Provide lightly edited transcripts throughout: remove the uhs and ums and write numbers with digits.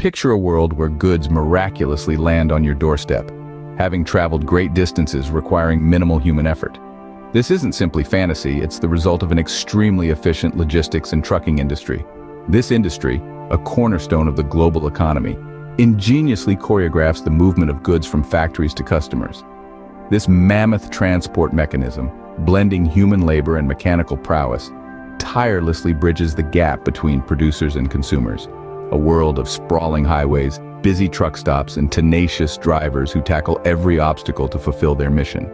Picture a world where goods miraculously land on your doorstep, having traveled great distances requiring minimal human effort. This isn't simply fantasy, it's the result of an extremely efficient logistics and trucking industry. This industry, a cornerstone of the global economy, ingeniously choreographs the movement of goods from factories to customers. This mammoth transport mechanism, blending human labor and mechanical prowess, tirelessly bridges the gap between producers and consumers. A world of sprawling highways, busy truck stops, and tenacious drivers who tackle every obstacle to fulfill their mission.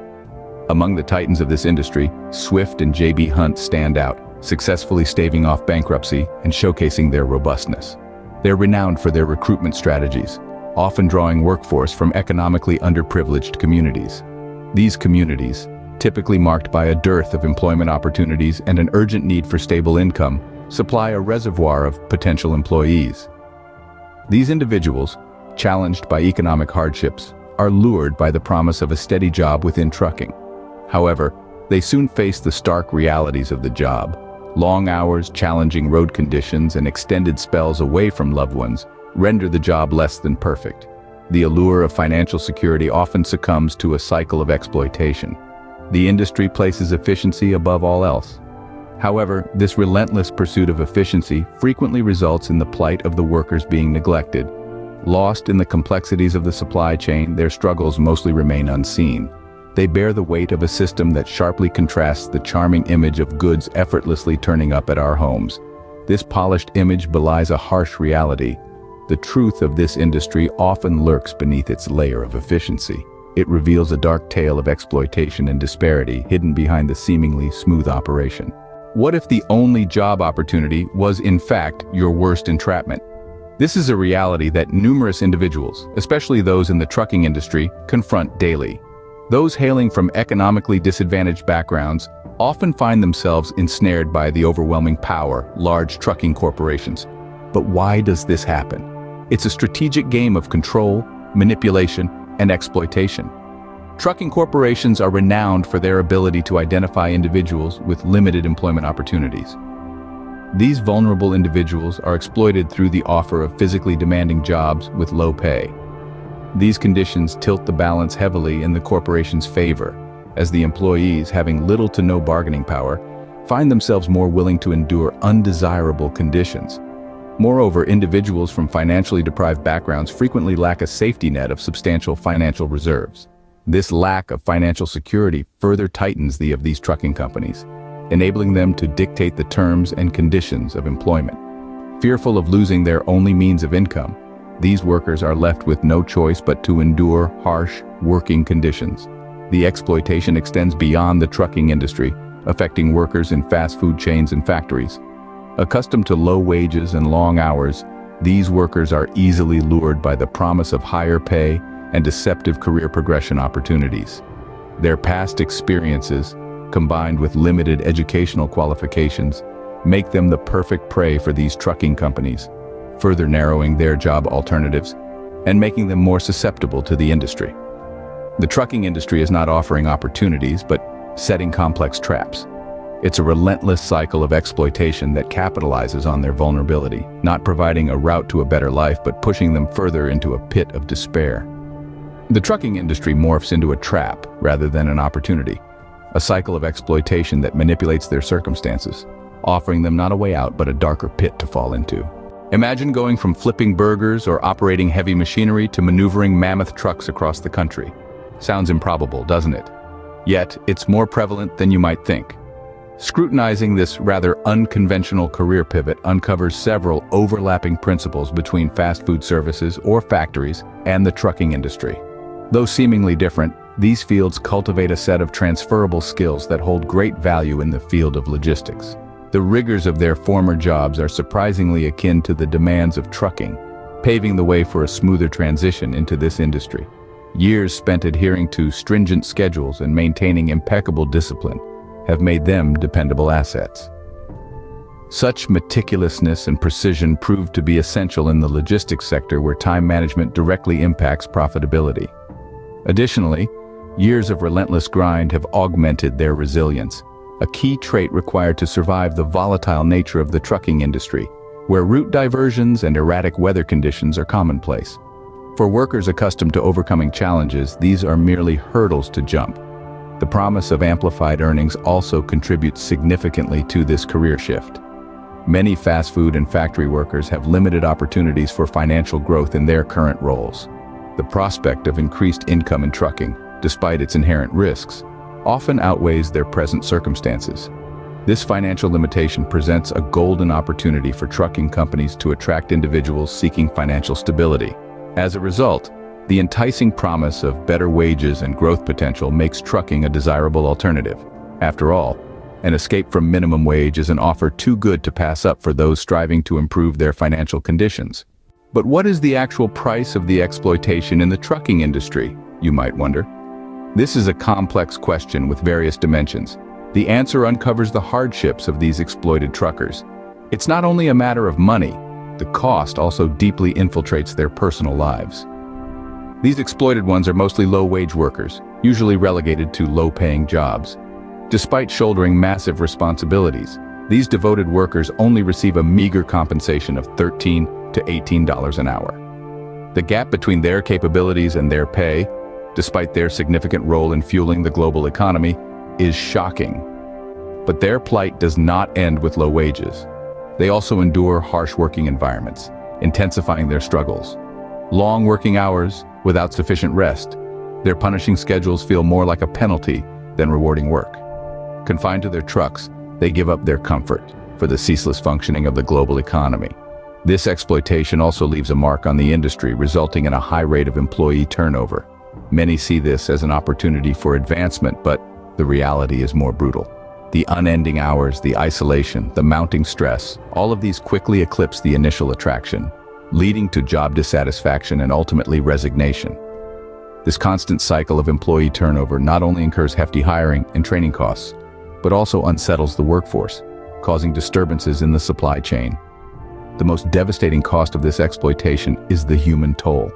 Among the titans of this industry, Swift and J.B. Hunt stand out, successfully staving off bankruptcy and showcasing their robustness. They're renowned for their recruitment strategies, often drawing workforce from economically underprivileged communities. These communities, typically marked by a dearth of employment opportunities and an urgent need for stable income, supply a reservoir of potential employees. These individuals, challenged by economic hardships, are lured by the promise of a steady job within trucking. However, they soon face the stark realities of the job. Long hours, challenging road conditions, and extended spells away from loved ones render the job less than perfect. The allure of financial security often succumbs to a cycle of exploitation. The industry places efficiency above all else. However, this relentless pursuit of efficiency frequently results in the plight of the workers being neglected. Lost in the complexities of the supply chain, their struggles mostly remain unseen. They bear the weight of a system that sharply contrasts the charming image of goods effortlessly turning up at our homes. This polished image belies a harsh reality. The truth of this industry often lurks beneath its layer of efficiency. It reveals a dark tale of exploitation and disparity hidden behind the seemingly smooth operation. What if the only job opportunity was, in fact, your worst entrapment? This is a reality that numerous individuals, especially those in the trucking industry, confront daily. Those hailing from economically disadvantaged backgrounds often find themselves ensnared by the overwhelming power large trucking corporations. But why does this happen? It's a strategic game of control, manipulation, and exploitation. Trucking corporations are renowned for their ability to identify individuals with limited employment opportunities. These vulnerable individuals are exploited through the offer of physically demanding jobs with low pay. These conditions tilt the balance heavily in the corporation's favor, as the employees, having little to no bargaining power, find themselves more willing to endure undesirable conditions. Moreover, individuals from financially deprived backgrounds frequently lack a safety net of substantial financial reserves. This lack of financial security further tightens of these trucking companies, enabling them to dictate the terms and conditions of employment. Fearful of losing their only means of income, these workers are left with no choice but to endure harsh working conditions. The exploitation extends beyond the trucking industry, affecting workers in fast food chains and factories. Accustomed to low wages and long hours, these workers are easily lured by the promise of higher pay and deceptive career progression opportunities. Their past experiences, combined with limited educational qualifications, make them the perfect prey for these trucking companies, further narrowing their job alternatives and making them more susceptible to the industry. The trucking industry is not offering opportunities, but setting complex traps. It's a relentless cycle of exploitation that capitalizes on their vulnerability, not providing a route to a better life, but pushing them further into a pit of despair. The trucking industry morphs into a trap rather than an opportunity, a cycle of exploitation that manipulates their circumstances, offering them not a way out but a darker pit to fall into. Imagine going from flipping burgers or operating heavy machinery to maneuvering mammoth trucks across the country. Sounds improbable, doesn't it? Yet, it's more prevalent than you might think. Scrutinizing this rather unconventional career pivot uncovers several overlapping principles between fast food services or factories and the trucking industry. Though seemingly different, these fields cultivate a set of transferable skills that hold great value in the field of logistics. The rigors of their former jobs are surprisingly akin to the demands of trucking, paving the way for a smoother transition into this industry. Years spent adhering to stringent schedules and maintaining impeccable discipline have made them dependable assets. Such meticulousness and precision proved to be essential in the logistics sector, where time management directly impacts profitability. Additionally, years of relentless grind have augmented their resilience, a key trait required to survive the volatile nature of the trucking industry. where route diversions and erratic weather conditions are commonplace. For workers accustomed to overcoming challenges, these are merely hurdles to jump. The promise of amplified earnings also contributes significantly to this career shift. Many fast food and factory workers have limited opportunities for financial growth in their current roles. The prospect of increased income in trucking, despite its inherent risks, often outweighs their present circumstances. This financial limitation presents a golden opportunity for trucking companies to attract individuals seeking financial stability. As a result, the enticing promise of better wages and growth potential makes trucking a desirable alternative. After all, an escape from minimum wage is an offer too good to pass up for those striving to improve their financial conditions. But what is the actual price of the exploitation in the trucking industry, you might wonder? This is a complex question with various dimensions. The answer uncovers the hardships of these exploited truckers. It's not only a matter of money, the cost also deeply infiltrates their personal lives. These exploited ones are mostly low-wage workers, usually relegated to low-paying jobs. Despite shouldering massive responsibilities, these devoted workers only receive a meager compensation of $13 to $18 an hour. The gap between their capabilities and their pay, despite their significant role in fueling the global economy, is shocking. But their plight does not end with low wages. They also endure harsh working environments, intensifying their struggles. Long working hours without sufficient rest, their punishing schedules feel more like a penalty than rewarding work. Confined to their trucks, they give up their comfort for the ceaseless functioning of the global economy. This exploitation also leaves a mark on the industry, resulting in a high rate of employee turnover. Many see this as an opportunity for advancement, but the reality is more brutal. The unending hours, the isolation, the mounting stress, all of these quickly eclipse the initial attraction, leading to job dissatisfaction and ultimately resignation. This constant cycle of employee turnover not only incurs hefty hiring and training costs, but also unsettles the workforce, causing disturbances in the supply chain. The most devastating cost of this exploitation is the human toll.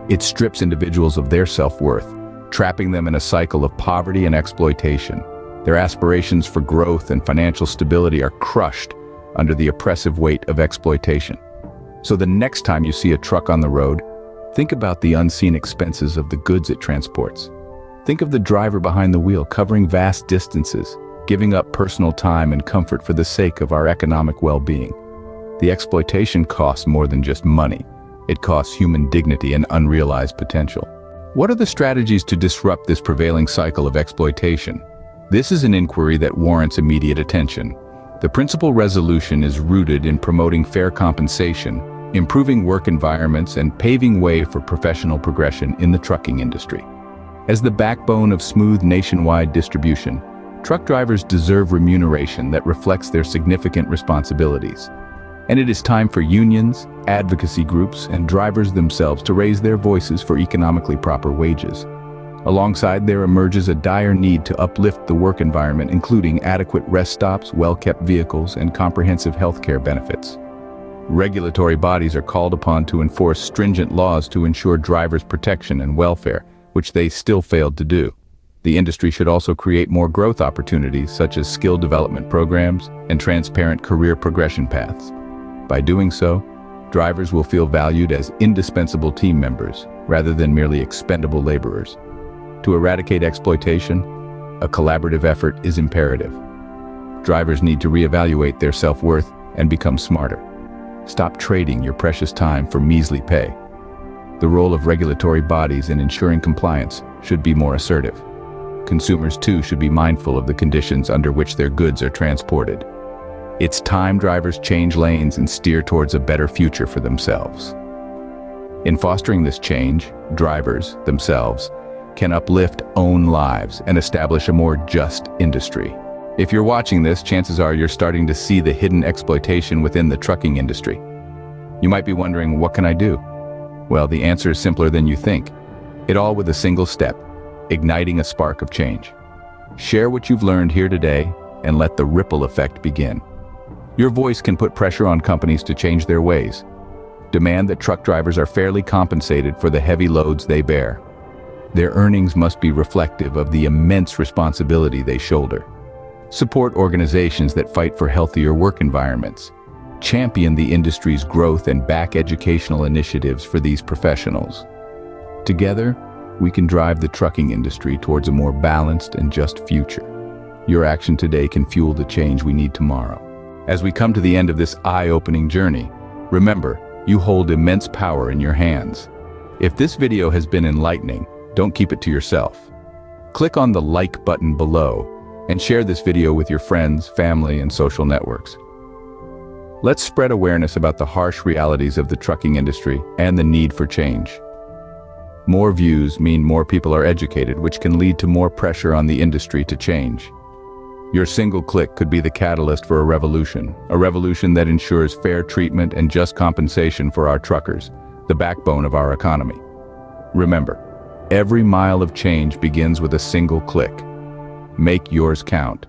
It strips individuals of their self-worth, trapping them in a cycle of poverty and exploitation. Their aspirations for growth and financial stability are crushed under the oppressive weight of exploitation. So the next time you see a truck on the road, think about the unseen expenses of the goods it transports. Think of the driver behind the wheel covering vast distances, giving up personal time and comfort for the sake of our economic well-being. The exploitation costs more than just money. It costs human dignity and unrealized potential. What are the strategies to disrupt this prevailing cycle of exploitation? This is an inquiry that warrants immediate attention. The principal resolution is rooted in promoting fair compensation, improving work environments, and paving way for professional progression in the trucking industry. As the backbone of smooth nationwide distribution, truck drivers deserve remuneration that reflects their significant responsibilities. And it is time for unions, advocacy groups, and drivers themselves to raise their voices for economically proper wages. Alongside, there emerges a dire need to uplift the work environment, including adequate rest stops, well-kept vehicles, and comprehensive healthcare benefits. Regulatory bodies are called upon to enforce stringent laws to ensure drivers' protection and welfare, which they still failed to do. The industry should also create more growth opportunities, such as skill development programs and transparent career progression paths. By doing so, drivers will feel valued as indispensable team members, rather than merely expendable laborers. To eradicate exploitation, a collaborative effort is imperative. Drivers need to reevaluate their self-worth and become smarter. Stop trading your precious time for measly pay. The role of regulatory bodies in ensuring compliance should be more assertive. Consumers too should be mindful of the conditions under which their goods are transported. It's time drivers change lanes and steer towards a better future for themselves. In fostering this change, drivers themselves can uplift own lives and establish a more just industry. If you're watching this, chances are you're starting to see the hidden exploitation within the trucking industry. You might be wondering, what can I do? Well, the answer is simpler than you think. It all with a single step: igniting a spark of change. Share what you've learned here today and let the ripple effect begin. Your voice can put pressure on companies to change their ways. Demand that truck drivers are fairly compensated for the heavy loads they bear. Their earnings must be reflective of the immense responsibility they shoulder. Support organizations that fight for healthier work environments. champion the industry's growth and back educational initiatives for these professionals. Together, we can drive the trucking industry towards a more balanced and just future. Your action today can fuel the change we need tomorrow. As we come to the end of this eye-opening journey, remember, you hold immense power in your hands. If this video has been enlightening, don't keep it to yourself. Click on the like button below and share this video with your friends, family, and social networks. Let's spread awareness about the harsh realities of the trucking industry and the need for change. More views mean more people are educated, which can lead to more pressure on the industry to change. Your single click could be the catalyst for a revolution that ensures fair treatment and just compensation for our truckers, the backbone of our economy. Remember, every mile of change begins with a single click. Make yours count.